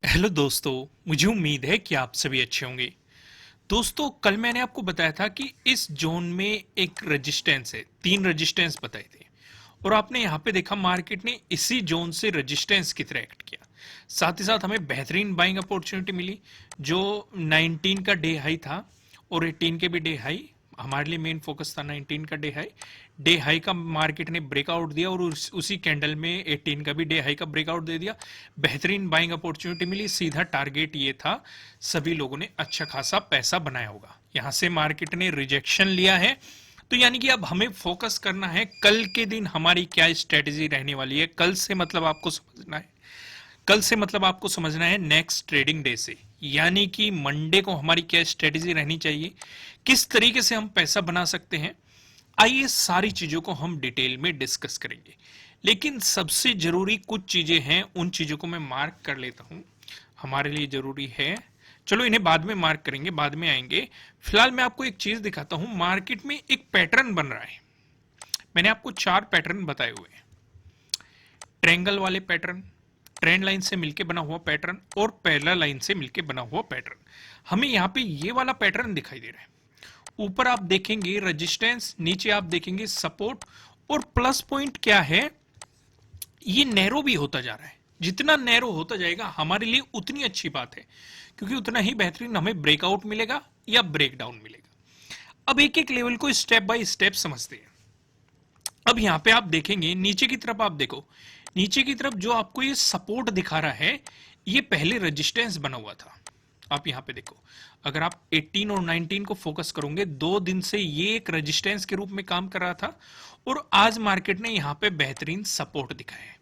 Hello दोस्तों। मुझे उम्मीद है कि आप सभी अच्छे होंगे। दोस्तों, कल मैंने आपको बताया था कि इस जोन में एक रेजिस्टेंस है, 3 रेजिस्टेंस बताए थे। और आपने यहाँ पे देखा मार्केट ने इसी जोन से रेजिस्टेंस की तरह एक्ट किया। साथ ही साथ हमें बेहतरीन बाइंग अपॉर्चुनिटी मिली, जो 19 का डे हाई था और 18 के भी डे हाई। हमारे लिए मेन फोकस था 19 का डे हाई। डे हाई का मार्केट ने ब्रेकआउट दिया और उसी कैंडल में 18 का भी डे हाई का ब्रेकआउट दे दिया। बेहतरीन बाइंग अपॉर्चुनिटी मिली। सीधा टारगेट ये था, सभी लोगों ने अच्छा खासा पैसा बनाया होगा। यहां से मार्केट ने रिजेक्शन लिया है, तो यानी कि अब हमें फोकस करना है कल के दिन हमारी क्या स्ट्रेटेजी रहने वाली है। कल से मतलब आपको समझना है नेक्स्ट ट्रेडिंग डे से, यानी कि मंडे को हमारी क्या स्ट्रेटेजी रहनी चाहिए, किस तरीके से हम पैसा बना सकते हैं। आइए सारी चीजों को हम डिटेल में डिस्कस करेंगे। लेकिन सबसे जरूरी कुछ चीजें हैं, उन चीजों को मैं मार्क कर लेता हूं, हमारे लिए जरूरी है। चलो इन्हें बाद में मार्क करेंगे, बाद में आएंगे। फिलहाल मैं आपको एक चीज दिखाता हूं। मार्केट में एक पैटर्न बन रहा है। मैंने आपको 4 पैटर्न बताए हुए हैं। ट्रेंगल वाले पैटर्न, ट्रेंड लाइन से मिलके बना हुआ पैटर्न और पैरेलल लाइन से मिलके बना हुआ पैटर्न। हमें यहाँ पे ये वाला पैटर्न दिखाई दे रहा है। ऊपर आप देखेंगे रेजिस्टेंस, नीचे आप देखेंगे सपोर्ट। और प्लस पॉइंट क्या है, ये नैरो भी होता जा रहा है। जितना नैरो होता जाएगा हमारे लिए उतनी अच्छी बात है, क्योंकि उतना ही बेहतरीन हमें ब्रेकआउट मिलेगा या ब्रेकडाउन मिलेगा। अब एक एक लेवल को स्टेप बाय स्टेप समझते हैं। अब यहां पे आप देखेंगे नीचे की तरफ, आप देखो नीचे की तरफ जो आपको ये सपोर्ट दिखा रहा है, ये पहले रेजिस्टेंस बना हुआ था। आप यहां पे देखो, अगर आप 18 और 19 को फोकस करोगे, 2 दिन से ये एक रेजिस्टेंस के रूप में काम कर रहा था और आज मार्केट ने यहां पे बेहतरीन सपोर्ट दिखाया है।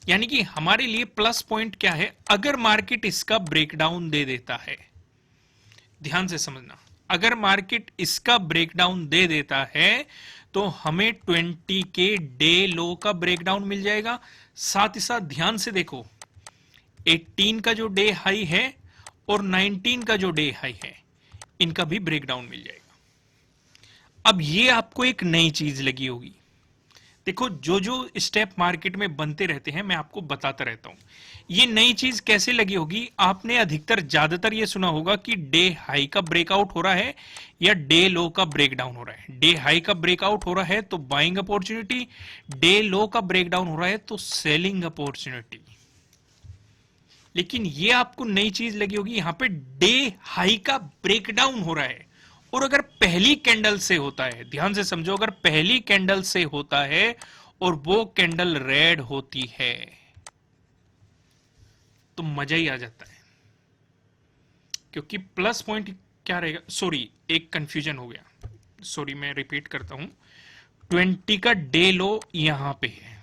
यानी कि हमारे लिए प्लस पॉइंट क्या है, अगर मार्केट इसका ब्रेकडाउन दे देता है, ध्यान से समझना, अगर मार्केट इसका ब्रेकडाउन दे देता है तो हमें 20 के डे लो का ब्रेकडाउन मिल जाएगा। साथ ही साथ ध्यान से देखो, 18 का जो डे हाई है और 19 का जो डे हाई है, इनका भी ब्रेकडाउन मिल जाएगा। अब ये आपको एक नई चीज लगी होगी। देखो, जो जो स्टेप मार्केट में बनते रहते हैं मैं आपको बताता रहता हूं। ये नई चीज कैसे लगी होगी, आपने अधिकतर ज्यादातर ये सुना होगा कि डे हाई का ब्रेकआउट हो रहा है या डे लो का ब्रेकडाउन हो रहा है। डे हाई का ब्रेकआउट हो रहा है तो बाइंग अपॉर्चुनिटी, डे लो का ब्रेकडाउन हो रहा है तो सेलिंग अपॉर्चुनिटी। लेकिन ये आपको नई चीज लगी होगी, यहां पे डे हाई का ब्रेकडाउन हो रहा है। और अगर पहली कैंडल से होता है, ध्यान से समझो, अगर पहली कैंडल से होता है और वो कैंडल रेड होती है तो मजा ही आ जाता है। क्योंकि प्लस पॉइंट क्या रहेगा, सॉरी एक कंफ्यूजन हो गया, सॉरी मैं रिपीट करता हूं। 20 का डे लो यहां पे है,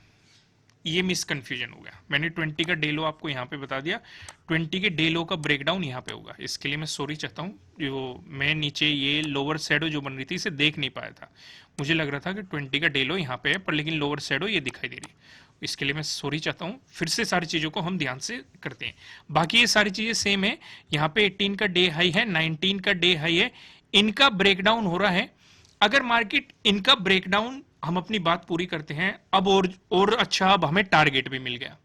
ये मिस कंफ्यूजन हो गया। मैंने 20 का डे लो आपको यहाँ पे बता दिया, 20 के डे लो का ब्रेकडाउन यहाँ पे होगा। इसके लिए मैं सॉरी चाहता हूँ, जो मैं नीचे ये लोअर शेडो जो बन रही थी इसे देख नहीं पाया था। मुझे लग रहा था कि 20 का डे लो यहाँ पे है, पर लेकिन लोअर शेडो ये दिखाई दे रही है। इसके लिए मैं सॉरी चाहता हूँ। फिर से सारी चीज़ों को हम ध्यान से करते हैं। बाकी ये सारी चीज़ें सेम है। यहाँ पे 18 का डे हाई है, 19 का डे हाई है, इनका ब्रेकडाउन हो रहा है। अगर मार्केट इनका ब्रेकडाउन, हम अपनी बात पूरी करते हैं अब, और अच्छा, अब हमें टारगेट भी मिल गया।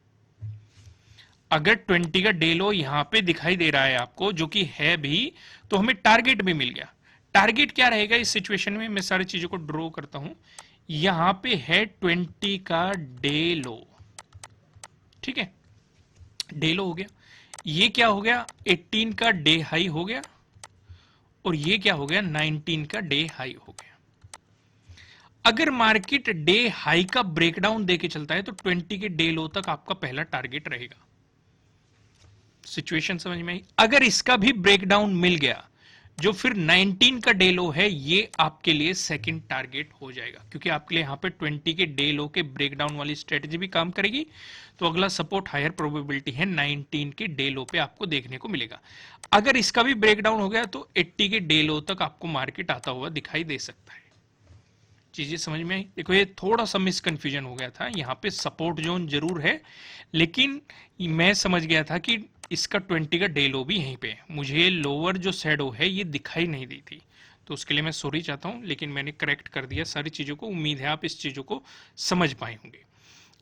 अगर 20 का डे लो यहां पे दिखाई दे रहा है आपको, जो कि है भी, तो हमें टारगेट भी मिल गया। टारगेट क्या रहेगा इस सिचुएशन में, मैं सारी चीजों को ड्रॉ करता हूं। यहां पे है 20 का डे लो, ठीक है, डे लो हो गया। ये क्या हो गया, 18 का डे हाई हो गया, और ये क्या हो गया, 19 का डे हाई हो गया। अगर मार्केट डे हाई का ब्रेकडाउन देके चलता है तो 20 के डे लो तक आपका पहला टारगेट रहेगा। सिचुएशन समझ में आई। अगर इसका भी ब्रेकडाउन मिल गया, जो फिर 19 का डे लो है, ये आपके लिए सेकंड टारगेट हो जाएगा, क्योंकि आपके लिए यहां पे 20 के डे लो के ब्रेकडाउन वाली स्ट्रेटेजी भी काम करेगी। तो अगला सपोर्ट हायर प्रोबेबिलिटी है 19 के डे लो पे आपको देखने को मिलेगा। अगर इसका भी ब्रेकडाउन हो गया तो 80 के डे लो तक आपको मार्केट आता हुआ दिखाई दे सकता है। चीजें समझ में आई। देखो, ये थोड़ा सा मिस कंफ्यूजन हो गया था, यहाँ पे सपोर्ट जोन जरूर है, लेकिन मैं समझ गया था कि इसका 20 का डे लो भी यहीं पे है। मुझे लोअर जो शैडो है ये दिखाई नहीं दी थी, तो उसके लिए मैं सॉरी चाहता हूँ, लेकिन मैंने करेक्ट कर दिया सारी चीजों को। उम्मीद है आप इस चीजों को समझ पाए होंगे।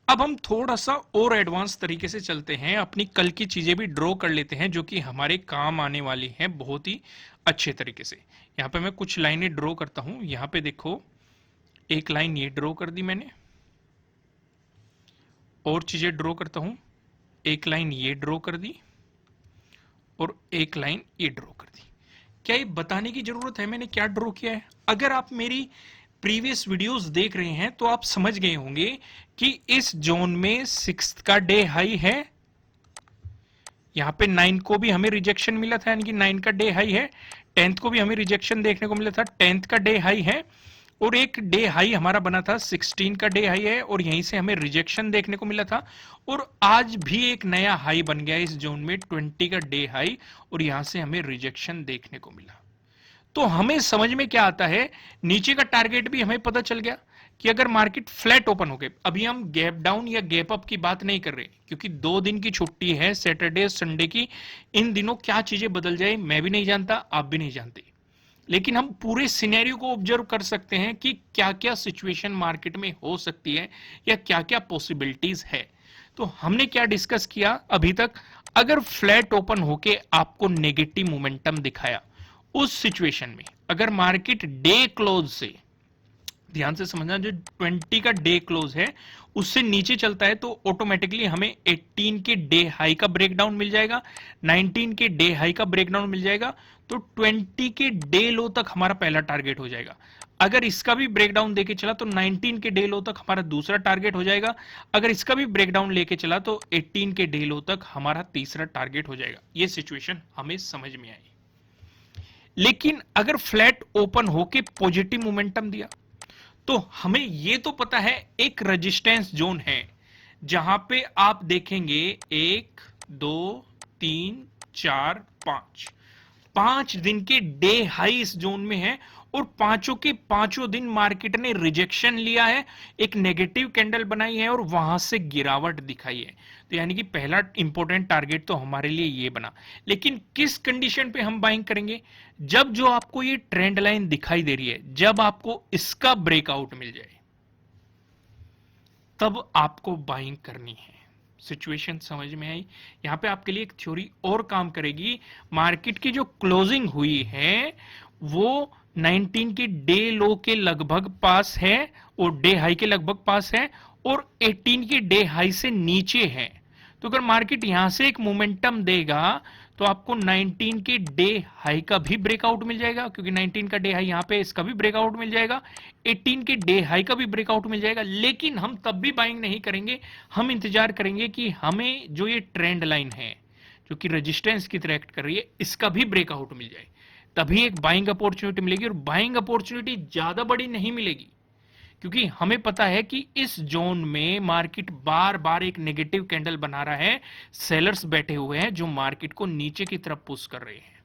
अब हम थोड़ा सा और एडवांस तरीके से चलते हैं, अपनी कल की चीजें भी ड्रॉ कर लेते हैं जो कि हमारे काम आने वाली हैं बहुत ही अच्छे तरीके से। यहाँ पे मैं कुछ लाइनें ड्रॉ करता हूं। यहाँ पे देखो, एक लाइन ये ड्रॉ कर दी मैंने, और चीजें ड्रॉ करता हूं। एक लाइन ये ड्रॉ कर दी और एक लाइन ये ड्रॉ कर दी। क्या ये बताने की जरूरत है मैंने क्या ड्रॉ किया है? अगर आप मेरी प्रीवियस वीडियोस देख रहे हैं तो आप समझ गए होंगे कि इस जोन में 6th का डे हाई है। यहां पे 9 को भी हमें रिजेक्शन मिला था, यानी कि 9 का डे हाई है। 10th को भी हमें रिजेक्शन देखने को मिला था, 10th का डे हाई है। और एक डे हाई हमारा बना था, 16 का डे हाई है, और यहीं से हमें रिजेक्शन देखने को मिला था। और आज भी एक नया हाई बन गया इस जोन में, 20 का डे हाई, और यहां से हमें रिजेक्शन देखने को मिला। तो हमें समझ में क्या आता है, नीचे का टारगेट भी हमें पता चल गया कि अगर मार्केट फ्लैट ओपन हो गए, अभी हम गैप डाउन या गैप अप की बात नहीं कर रहे, क्योंकि 2 दिन की छुट्टी है, सैटरडे संडे की। इन दिनों क्या चीजें बदल जाए मैं भी नहीं जानता, आप भी नहीं जानते, लेकिन हम पूरे सिनेरियो को ऑब्जर्व कर सकते हैं कि क्या क्या सिचुएशन मार्केट में हो सकती है या क्या क्या पॉसिबिलिटीज है। तो हमने क्या डिस्कस किया अभी तक, अगर फ्लैट ओपन होके आपको नेगेटिव मोमेंटम दिखाया, उस सिचुएशन में अगर मार्केट डे क्लोज से, ध्यान से समझना, जो 20 का डे क्लोज है उससे नीचे चलता है तो ऑटोमेटिकली हमें 18 के डे हाई का ब्रेकडाउन मिल जाएगा, 19 के डे हाई का ब्रेकडाउन मिल जाएगा, तो 20 के डे लो तक हमारा पहला टारगेट हो जाएगा। अगर इसका भी ब्रेकडाउन देके चला तो 19 के डे लो तक हमारा दूसरा टारगेट हो जाएगा। अगर इसका भी ब्रेकडाउन लेके चला तो 18 के डे लो तक हमारा तीसरा टारगेट हो जाएगा। ये सिचुएशन हमें समझ में आई। लेकिन अगर फ्लैट ओपन होके पॉजिटिव मोमेंटम दिया तो हमें यह तो पता है एक रेजिस्टेंस जोन है, जहां पे आप देखेंगे 1 2 3 4 5, 5 दिन के डे हाई इस जोन में है, और पांचों के पांचों दिन मार्केट ने रिजेक्शन लिया है, एक नेगेटिव कैंडल बनाई है और वहां से गिरावट दिखाई है। तो यानी कि पहला इंपॉर्टेंट टारगेट तो हमारे लिए ये बना। लेकिन किस कंडीशन पे हम बाइंग करेंगे? जब जो आपको ये ट्रेंड लाइन दिखाई दे रही है, जब आपको इसका ब्रेकआउट मिल जाए, तब आपको बाइंग करनी है। सिचुएशन समझ में आई? यहां पे आपके लिए एक थ्योरी और काम करेगी। मार्केट की जो क्लोजिंग हुई है वो 19 के डे लो के लगभग पास है और डे हाई के लगभग पास है, और 18 के डे हाई से नीचे है। तो अगर मार्केट यहां से एक मोमेंटम देगा तो आपको 19 के डे हाई का भी ब्रेकआउट मिल जाएगा, क्योंकि 19 का डे हाई यहां पे, इसका भी ब्रेकआउट मिल जाएगा, 18 के डे हाई का भी ब्रेकआउट मिल जाएगा। लेकिन हम तब भी बाइंग नहीं करेंगे, हम इंतजार करेंगे कि हमें जो ये ट्रेंड लाइन है जो कि रेजिस्टेंस की तरह एक्ट कर रही है, इसका भी ब्रेकआउट मिल जाए, तभी एक बाइंग अपॉर्चुनिटी मिलेगी। और बाइंग अपॉर्चुनिटी ज्यादा बड़ी नहीं मिलेगी, क्योंकि हमें पता है कि इस जोन में मार्केट बार बार एक नेगेटिव कैंडल बना रहा है, सेलर्स बैठे हुए हैं जो मार्केट को नीचे की तरफ पुश कर रहे हैं।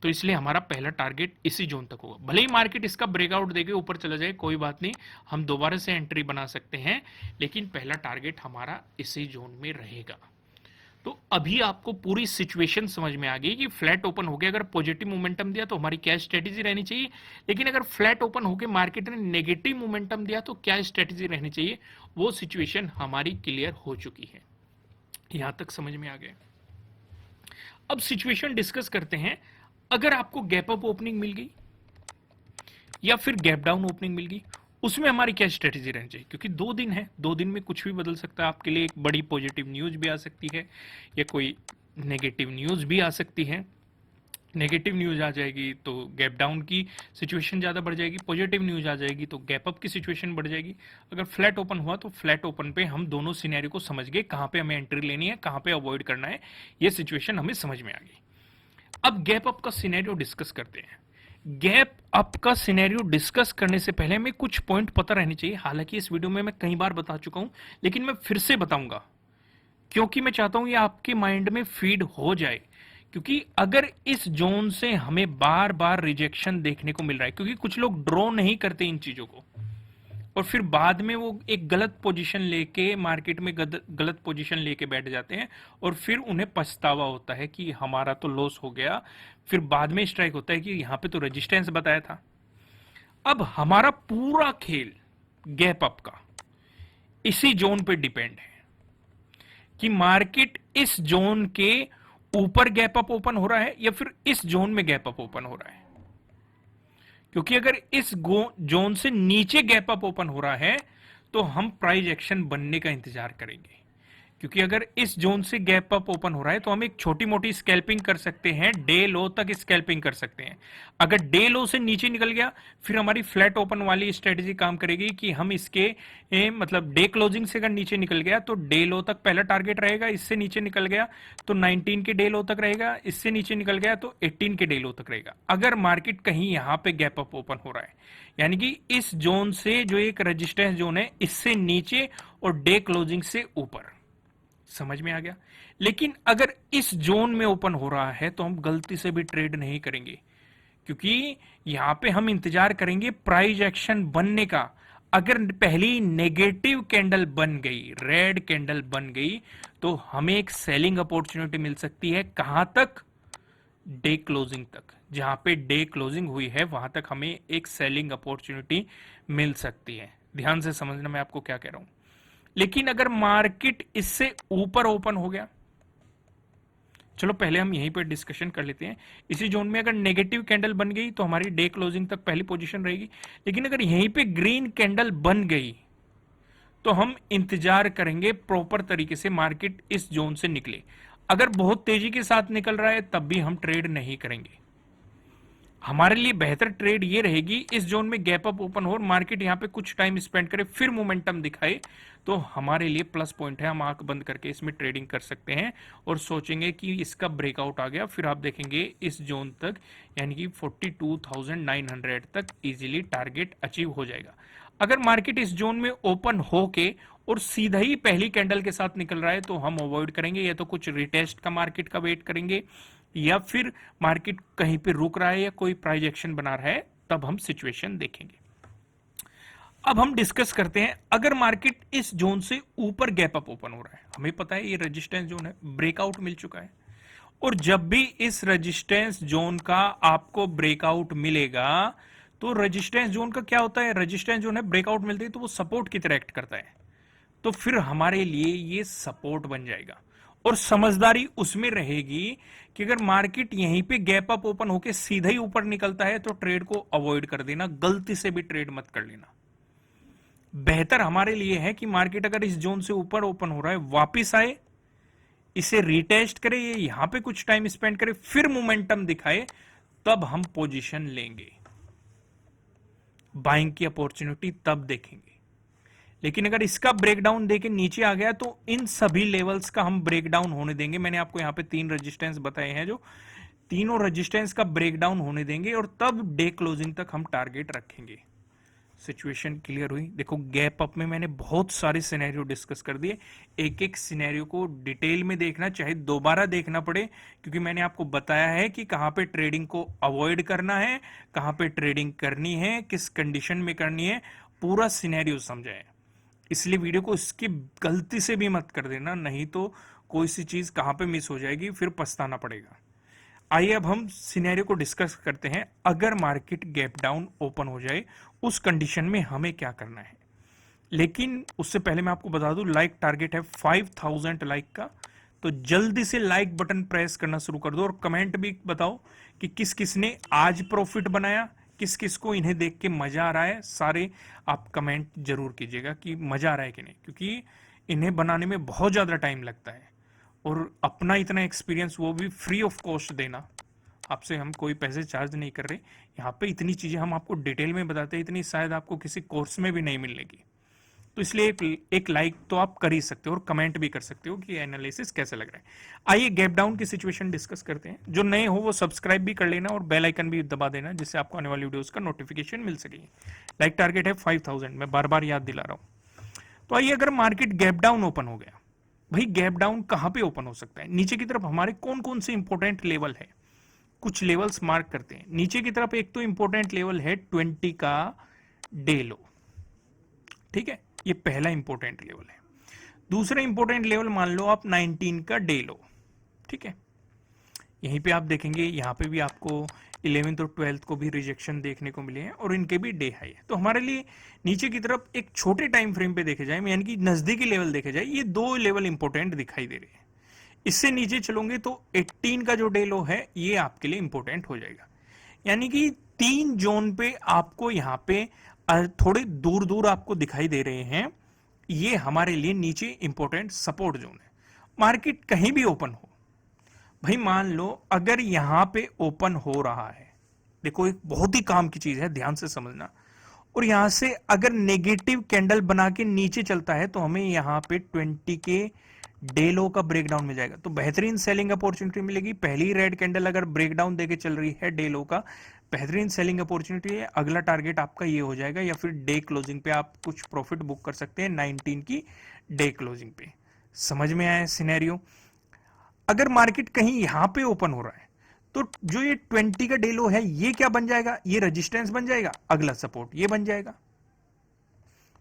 तो इसलिए हमारा पहला टारगेट इसी जोन तक होगा। भले ही मार्केट इसका ब्रेकआउट देके ऊपर चला जाए, कोई बात नहीं, हम दोबारा से एंट्री बना सकते हैं, लेकिन पहला टारगेट हमारा इसी जोन में रहेगा। तो अभी आपको पूरी सिचुएशन समझ में आ गई कि फ्लैट ओपन हो गया, अगर पॉजिटिव मोमेंटम दिया तो हमारी क्या स्ट्रेटेजी रहनी चाहिए, लेकिन अगर फ्लैट ओपन होकर मार्केट ने नेगेटिव मोमेंटम दिया तो क्या स्ट्रेटेजी रहनी चाहिए, वो सिचुएशन हमारी क्लियर हो चुकी है। यहां तक समझ में आ गया। अब सिचुएशन डिस्कस करते हैं। अगर आपको गैप अप ओपनिंग मिल गई या फिर गैप डाउन ओपनिंग मिल गई, उसमें हमारी क्या स्ट्रेटेजी रहनी चाहिए, क्योंकि 2 दिन है, 2 दिन में कुछ भी बदल सकता है। आपके लिए एक बड़ी पॉजिटिव न्यूज भी आ सकती है या कोई नेगेटिव न्यूज भी आ सकती है। नेगेटिव न्यूज आ जाएगी तो गैप डाउन की सिचुएशन ज्यादा बढ़ जाएगी, पॉजिटिव न्यूज आ जाएगी तो गैप अप की सिचुएशन बढ़ जाएगी। अगर फ्लैट ओपन हुआ तो फ्लैट ओपन पे हम दोनों सिनेरियो को समझ गए, कहां पे हमें एंट्री लेनी है, कहां पे अवॉइड करना है, ये सिचुएशन हमें समझ में आ गई। अब गैप अप का सिनेरियो डिस्कस करते हैं। गैप अप का सिनेरियो डिस्कस करने से पहले हमें कुछ पॉइंट पता रहने चाहिए। हालांकि इस वीडियो में मैं कई बार बता चुका हूं, लेकिन मैं फिर से बताऊंगा, क्योंकि मैं चाहता हूं ये आपके माइंड में फीड हो जाए। क्योंकि अगर इस जोन से हमें बार बार रिजेक्शन देखने को मिल रहा है, क्योंकि कुछ लोग ड्रॉ नहीं करते इन चीजों को, और फिर बाद में वो एक गलत पोजीशन लेके मार्केट में गलत पोजीशन लेके बैठ जाते हैं, और फिर उन्हें पछतावा होता है कि हमारा तो लॉस हो गया। फिर बाद में स्ट्राइक होता है कि यहां पे तो रेजिस्टेंस बताया था। अब हमारा पूरा खेल गैप अप का इसी जोन पे डिपेंड है कि मार्केट इस जोन के ऊपर गैप अप ओपन हो रहा है या फिर इस जोन में गैप अप ओपन हो रहा है। क्योंकि अगर इस जोन से नीचे गैप अप ओपन हो रहा है तो हम प्राइस एक्शन बनने का इंतजार करेंगे। क्योंकि अगर इस जोन से गैप अप ओपन हो रहा है तो हम एक छोटी मोटी स्कैल्पिंग कर सकते हैं, डे लो तक स्कैल्पिंग कर सकते हैं। अगर डे लो से नीचे निकल गया फिर हमारी फ्लैट ओपन वाली स्ट्रेटेजी काम करेगी कि हम इसके मतलब डे क्लोजिंग से अगर नीचे निकल गया तो डे लो तक पहला टारगेट रहेगा, इससे नीचे निकल गया तो 19 के डे लो तक रहेगा, इससे नीचे निकल गया तो 18 के डे लो तक रहेगा। अगर मार्केट कहीं यहां पे गैप अप ओपन हो रहा है यानी कि इस जोन से जो एक रेजिस्टेंस जोन है इससे नीचे और डे क्लोजिंग से ऊपर, समझ में आ गया। लेकिन अगर इस जोन में ओपन हो रहा है तो हम गलती से भी ट्रेड नहीं करेंगे, क्योंकि यहां पे हम इंतजार करेंगे प्राइस एक्शन बनने का। अगर पहली नेगेटिव कैंडल बन गई, रेड कैंडल बन गई, तो हमें एक सेलिंग अपॉर्चुनिटी मिल सकती है। कहां तक? डे क्लोजिंग तक। जहां पे डे क्लोजिंग हुई है वहां तक हमें एक सेलिंग अपॉर्चुनिटी मिल सकती है। ध्यान से समझना मैं आपको क्या कह रहा हूं। लेकिन अगर मार्केट इससे ऊपर ओपन हो गया, चलो पहले हम यहीं पर डिस्कशन कर लेते हैं। इसी जोन में अगर नेगेटिव कैंडल बन गई तो हमारी डे क्लोजिंग तक पहली पोजीशन रहेगी। लेकिन अगर यहीं पे ग्रीन कैंडल बन गई तो हम इंतजार करेंगे प्रॉपर तरीके से मार्केट इस जोन से निकले। अगर बहुत तेजी के साथ निकल रहा है तब भी हम ट्रेड नहीं करेंगे। हमारे लिए बेहतर ट्रेड ये रहेगी इस जोन में गैप अप ओपन हो और मार्केट यहां पे कुछ टाइम स्पेंड करे फिर मोमेंटम दिखाए तो हमारे लिए प्लस पॉइंट है। हम आंख बंद करके इसमें ट्रेडिंग कर सकते हैं और सोचेंगे कि इसका ब्रेकआउट आ गया, फिर आप देखेंगे इस जोन तक यानी कि 42,900 तक इजीली टारगेट अचीव हो जाएगा। अगर मार्केट इस जोन में ओपन होके और सीधा ही पहली कैंडल के साथ निकल रहा है तो हम अवॉइड करेंगे, या तो कुछ रिटेस्ट का मार्केट का वेट करेंगे या फिर मार्केट कहीं पे रुक रहा है या कोई प्राइस एक्शन बना रहा है, तब हम सिचुएशन देखेंगे। अब हम डिस्कस करते हैं अगर मार्केट इस जोन से ऊपर गैप अप ओपन हो रहा है, हमें पता है ये रेजिस्टेंस जोन है, ब्रेकआउट मिल चुका है। और जब भी इस रेजिस्टेंस जोन का आपको ब्रेकआउट मिलेगा तो रेजिस्टेंस जोन का क्या होता है, रेजिस्टेंस जोन है ब्रेकआउट मिलती है तो वो सपोर्ट की तरह एक्ट करता है। तो फिर हमारे लिए ये सपोर्ट बन जाएगा। और समझदारी उसमें रहेगी कि अगर मार्केट यहीं पे गैप अप ओपन होके सीधा ही ऊपर निकलता है तो ट्रेड को अवॉइड कर देना, गलती से भी ट्रेड मत कर लेना। बेहतर हमारे लिए है कि मार्केट अगर इस जोन से ऊपर ओपन हो रहा है वापिस आए, इसे रिटेस्ट करे, ये यहां पे कुछ टाइम स्पेंड करे, फिर मोमेंटम दिखाए, तब हम पोजीशन लेंगे, बाइंग की अपॉर्चुनिटी तब देखेंगे। लेकिन अगर इसका ब्रेकडाउन देके नीचे आ गया तो इन सभी लेवल्स का हम ब्रेकडाउन होने देंगे। मैंने आपको यहां पे 3 रेजिस्टेंस बताए हैं, जो तीनों रेजिस्टेंस का ब्रेकडाउन होने देंगे और तब डे क्लोजिंग तक हम टारगेट रखेंगे। सिचुएशन क्लियर हुई? देखो गैप अप में मैंने बहुत सारे सिनेरियो डिस्कस कर दिए। एक एक सिनेरियो को डिटेल में देखना, चाहे दोबारा देखना पड़े, क्योंकि मैंने आपको बताया है कि कहां पे ट्रेडिंग को अवॉइड करना है, कहां पे ट्रेडिंग करनी है, किस कंडीशन में करनी है, पूरा सिनेरियो समझा है। इसलिए वीडियो को स्किप गलती से भी मत कर देना, नहीं तो कोई सी चीज कहां पे मिस हो जाएगी फिर पछताना पड़ेगा। आइए अब हम सिनेरियो को डिस्कस करते हैं। अगर मार्केट गैप डाउन ओपन हो जाए उस कंडीशन में हमें क्या करना है। लेकिन उससे पहले मैं आपको बता दूं लाइक टारगेट है 5000 लाइक का, तो जल्दी से लाइक बटन प्रेस करना शुरू कर दो और कमेंट भी बताओ कि किस किस ने आज प्रॉफिट बनाया, किस किस को इन्हें देख के मजा आ रहा है। सारे आप कमेंट जरूर कीजिएगा कि मजा आ रहा है कि नहीं, क्योंकि इन्हें बनाने में बहुत ज्यादा टाइम लगता है और अपना इतना एक्सपीरियंस वो भी फ्री ऑफ कॉस्ट देना, आपसे हम कोई पैसे चार्ज नहीं कर रहे। यहाँ पे इतनी चीजें हम आपको डिटेल में बताते हैं, इतनी शायद आपको किसी कोर्स में भी नहीं मिलेगी। तो इसलिए एक लाइक तो आप कर ही सकते हो और कमेंट भी कर सकते हो कि एनालिसिस कैसा लग रहा है। आइए गैप डाउन की सिचुएशन डिस्कस करते हैं। जो नए हो वो सब्सक्राइब भी कर लेना और बेल आइकन भी दबा देना, जिससे आपको आने वाली वीडियोस का नोटिफिकेशन मिल सके। लाइक टारगेट है 5000, मैं बार बार याद दिला रहा हूं। तो आइए अगर मार्केट गैप डाउन ओपन हो गया, भाई गैप डाउन कहां पे ओपन हो सकता है, नीचे की तरफ हमारे कौन कौन से इंपॉर्टेंट लेवल है, कुछ लेवल्स मार्क करते हैं। नीचे की तरफ एक तो इंपॉर्टेंट लेवल है 20 का डे लो, ठीक है, ये पहला इंपॉर्टेंट लेवल है। दूसरा इंपॉर्टेंट लेवल मान लो आप 19 का डे लो, ठीक है। यहीं पे आप देखेंगे, यहाँ पे भी आपको 11th और 12th को भी रिजेक्शन देखने को मिले हैं और इनके भी डे हाई है। तो हमारे लिए नीचे की तरफ एक छोटे टाइम फ्रेम पे देखे जाए, यानी कि नजदीकी लेवल देखे जाए, ये दो लेवल इंपॉर्टेंट दिखाई दे रहे हैं। इससे नीचे चलोगे तो 18 का जो डे लो है ये आपके लिए इंपॉर्टेंट हो जाएगा। यानी कि 3 जोन पे आपको यहाँ पे थोड़े दूर दूर आपको दिखाई दे रहे हैं, ये हमारे लिए नीचे इंपॉर्टेंट सपोर्ट जोन है। मार्केट कहीं भी ओपन हो, भाई मान लो अगर यहां पे ओपन हो रहा है, देखो एक बहुत ही काम की चीज है, ध्यान से समझना, और यहां से अगर नेगेटिव कैंडल बना के नीचे चलता है तो हमें यहां पे 20 के डे लो का ब्रेकडाउन मिल जाएगा, तो बेहतरीन सेलिंग अपॉर्चुनिटी मिलेगी। पहली रेड कैंडल अगर ब्रेकडाउन देके चल रही है डे लो का, बेहतरीन सेलिंग अपॉर्चुनिटी है। अगला टारगेट आपका ये हो जाएगा, या फिर डे क्लोजिंग पे आप कुछ प्रॉफिट बुक कर सकते हैं 19 की डे क्लोजिंग पे। समझ में आया सिनेरियो? अगर मार्केट कहीं यहां पे ओपन हो रहा है तो जो ये 20 का डे लो है ये क्या बन जाएगा, ये रेजिस्टेंस बन जाएगा, अगला सपोर्ट ये बन जाएगा।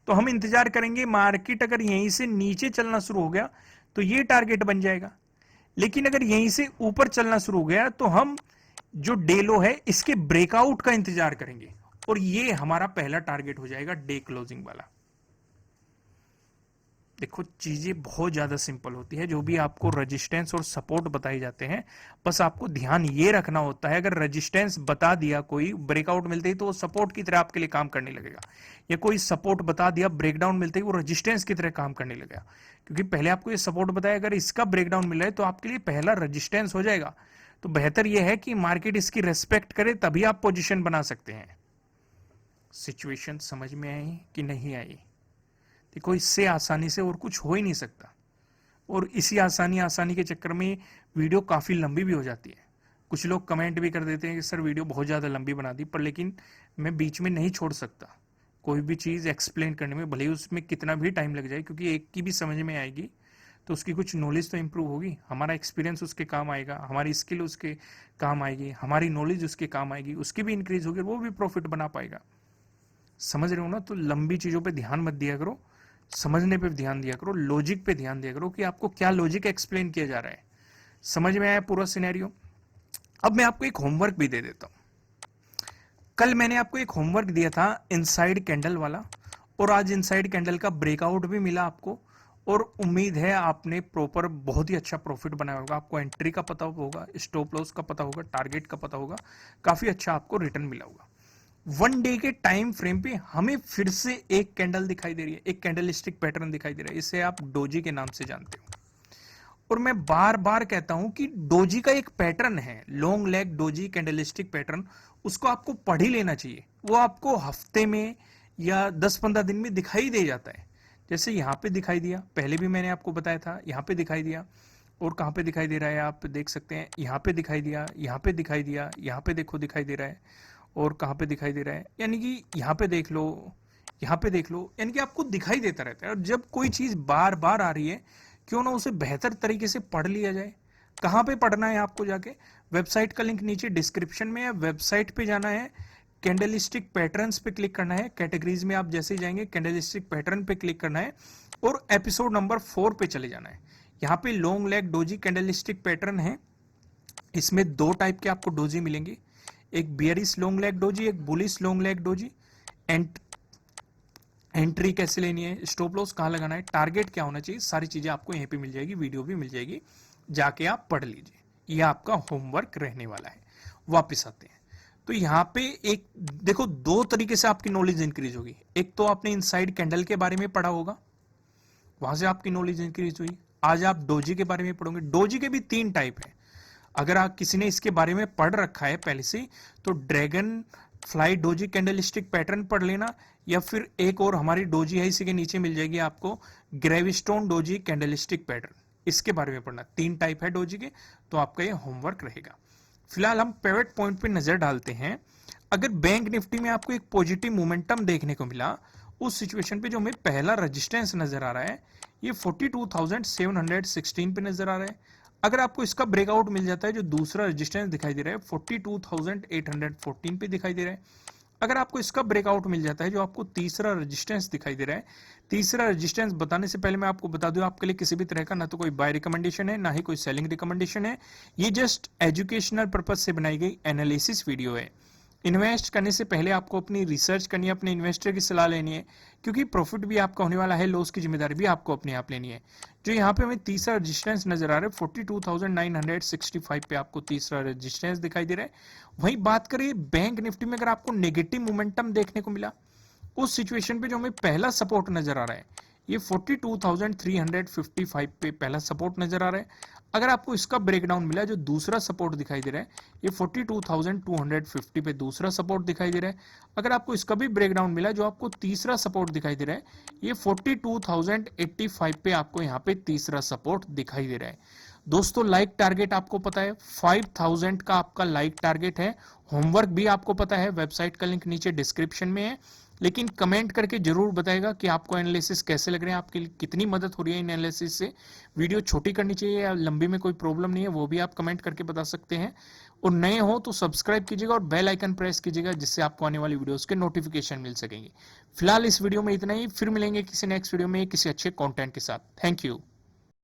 तो हम इंतजार करेंगे, मार्केट अगर यहीं से नीचे चलना शुरू हो गया तो ये टारगेट बन जाएगा, लेकिन अगर यहीं से ऊपर चलना शुरू हो गया तो हम जो डे लो है इसके ब्रेकआउट का इंतजार करेंगे, और ये हमारा पहला टारगेट हो जाएगा डे क्लोजिंग वाला। देखो चीजें बहुत ज्यादा सिंपल होती है, जो भी आपको रेजिस्टेंस और सपोर्ट बताए जाते हैं, बस आपको ध्यान ये रखना होता है, अगर रेजिस्टेंस बता दिया कोई, ब्रेकआउट मिलते ही तो वो सपोर्ट की तरह आपके लिए काम करने लगेगा, या कोई सपोर्ट बता दिया ब्रेकडाउन मिलते ही वो रेजिस्टेंस की तरह काम करने लगेगा। क्योंकि पहले आपको ये सपोर्ट बताया, अगर इसका ब्रेकडाउन मिल रहा है तो आपके लिए पहला रेजिस्टेंस हो जाएगा। तो बेहतर यह है कि मार्केट इसकी रेस्पेक्ट करे, तभी आप पोजिशन बना सकते हैं। सिचुएशन समझ में आई कि नहीं आई? देखो इससे आसानी से और कुछ हो ही नहीं सकता, और इसी आसानी के चक्कर में वीडियो काफ़ी लंबी भी हो जाती है। कुछ लोग कमेंट भी कर देते हैं कि सर वीडियो बहुत ज़्यादा लंबी बना दी, पर लेकिन मैं बीच में नहीं छोड़ सकता कोई भी चीज़ एक्सप्लेन करने में, भले ही उसमें कितना भी टाइम लग जाए, क्योंकि एक की भी समझ में आएगी तो उसकी कुछ नॉलेज तो इंप्रूव होगी, हमारा एक्सपीरियंस उसके काम आएगा, हमारी स्किल उसके काम आएगी, हमारी नॉलेज उसके काम आएगी, उसकी भी इंक्रीज होगी, वो भी प्रॉफिट बना पाएगा। समझ रहे हो ना? तो लंबी चीज़ों पे ध्यान मत दिया करो, समझने पे ध्यान दिया करो, लॉजिक पे ध्यान दिया करो कि आपको क्या लॉजिक एक्सप्लेन किया जा रहा है। समझ में आया पूरा सिनेरियो? अब मैं आपको एक होमवर्क भी दे देता हूं। कल मैंने आपको एक होमवर्क दिया था इनसाइड कैंडल वाला, और आज इनसाइड कैंडल का ब्रेकआउट भी मिला आपको, और उम्मीद है आपने प्रॉपर बहुत ही अच्छा प्रॉफिट बनाया होगा। आपको एंट्री का पता होगा, स्टॉप लॉस का पता होगा, टारगेट का पता होगा, काफी अच्छा आपको रिटर्न मिला होगा। 1 डे के टाइम फ्रेम पे हमें फिर से एक कैंडल दिखाई दे रही है, एक कैंडलस्टिक पैटर्न दिखाई दे रहा है, इसे आप डोजी के नाम से जानते हो। और मैं बार बार कहता हूं कि डोजी का एक पैटर्न है, long leg doji candlestick pattern, उसको आपको पढ़ ही लेना चाहिए। वो आपको हफ्ते में या 10-15 दिन में दिखाई दे जाता है। जैसे यहां पे दिखाई दिया, पहले भी मैंने आपको बताया था, यहां पे दिखाई दिया, और कहां पे दिखाई दे रहा है आप देख सकते हैं, यहां पे दिखाई दिया, यहां पे दिखाई दिया, यहां पे देखो दिखाई दे रहा है, और कहां पे दिखाई दे रहा है, यानी कि यहां पे देख लो, यहां पे देख लो, यानी कि आपको दिखाई देता रहता है। और जब कोई चीज बार बार आ रही है, क्यों ना उसे बेहतर तरीके से पढ़ लिया जाए। कहां पे पढ़ना है आपको? जाके वेबसाइट का लिंक नीचे डिस्क्रिप्शन में है, वेबसाइट पे जाना है, कैंडलस्टिक पैटर्न्स पे क्लिक करना है, कैटेगरीज में आप जैसे ही जाएंगे कैंडलस्टिक पैटर्न पे क्लिक करना है, और एपिसोड नंबर 4 पे चले जाना है। यहाँ पे long leg doji candlestick pattern है, इसमें 2 टाइप के आपको डोजी मिलेंगे, एक बियरिश लॉन्ग लेग डोजी, एक bullish long leg doji. Entry कैसे लेनी है, स्टॉप लॉस कहां लगाना है, टारगेट क्या होना चाहिए, सारी चीजें आपको यहीं पे मिल जाएगी, वीडियो भी मिल जाएगी, जाके आप पढ़ लीजिए। ये आपका होमवर्क रहने वाला है। वापस आते हैं, तो यहाँ पे एक देखो 2 तरीके से आपकी नॉलेज इंक्रीज होगी। एक तो आपने इनसाइड कैंडल के बारे में पढ़ा होगा, वहां से आपकी नॉलेज इंक्रीज हुई। आज आप डोजी के बारे में पढ़ोगे। डोजी के भी 3 टाइप है, अगर आप किसी ने इसके बारे में पढ़ रखा है पहले से, तो dragon fly doji candlestick pattern पढ़ लेना, या फिर एक और हमारी डोजी है, इसी के नीचे मिल जाएगी आपको ग्रेविस्टोन डोजी कैंडलस्टिक पैटर्न, इसके बारे में पढ़ना। 3 टाइप है डोजी के, तो आपका ये होमवर्क रहेगा। फिलहाल हम पिवट पॉइंट पे नजर डालते हैं। अगर बैंक निफ्टी में आपको एक पॉजिटिव मोमेंटम देखने को मिला, उस सिचुएशन पे जो हमें पहला रेजिस्टेंस नजर आ रहा है, ये 42,716 पे नजर आ रहा है। अगर आपको इसका ब्रेकआउट मिल जाता है, जो दूसरा रेजिस्टेंस दिखाई दे रहा है 42,814 पे दिखाई दे रहा है, अगर आपको इसका ब्रेकआउट मिल जाता है, जो आपको तीसरा रेजिस्टेंस दिखाई दे रहा है, तीसरा रेजिस्टेंस बताने से पहले मैं आपको बता दूं, आपके लिए किसी भी तरह का ना तो कोई बाय रिकमेंडेशन है, ना ही कोई सेलिंग रिकमेंडेशन है। ये जस्ट एजुकेशनल पर्पज से बनाई गई एनालिसिस वीडियो है। इन्वेस्ट करने से पहले आपको अपनी रिसर्च करनी है, अपने इन्वेस्टर की सलाह लेनी है, क्योंकि प्रॉफिट भी आपका होने वाला है, लॉस की जिम्मेदारी भी आपको अपने आप लेनी है। जो यहाँ पे हमें तीसरा रेजिस्टेंस नजर आ रहा है 42,965 पे आपको तीसरा रेजिस्टेंस दिखाई दे रहा है। वहीं बात करें बैंक निफ्टी में, अगर आपको नेगेटिव मोमेंटम देखने को मिला, उस सिचुएशन पे जो हमें पहला सपोर्ट नजर आ रहा है, ये 42,355 पे पहला सपोर्ट नजर आ रहा है। अगर आपको इसका ब्रेकडाउन मिला, जो दूसरा सपोर्ट दिखाई दे रहा है, ये 42,250 पे दूसरा सपोर्ट दिखाई दे रहा है। अगर आपको इसका भी ब्रेकडाउन मिला, जो आपको तीसरा सपोर्ट दिखाई दे रहा है, ये 42,085 पे आपको यहाँ पे तीसरा सपोर्ट दिखाई दे रहा है। दोस्तों, लाइक टारगेट आपको पता है 5,000 का आपका लाइक टारगेट है। होमवर्क भी आपको पता है, वेबसाइट का लिंक नीचे डिस्क्रिप्शन में है। लेकिन कमेंट करके जरूर बताएगा कि आपको एनालिसिस कैसे लग रहे हैं, आपके लिए कितनी मदद हो रही है इन एनालिसिस से। वीडियो छोटी करनी चाहिए या लंबी में कोई प्रॉब्लम नहीं है, वो भी आप कमेंट करके बता सकते हैं। और नए हो तो सब्सक्राइब कीजिएगा और बेल आइकन प्रेस कीजिएगा, जिससे आपको आने वाली वीडियोस के नोटिफिकेशन मिल सकेंगे। फिलहाल इस वीडियो में इतना ही, फिर मिलेंगे किसी नेक्स्ट वीडियो में किसी अच्छे कंटेंट के साथ। Thank you.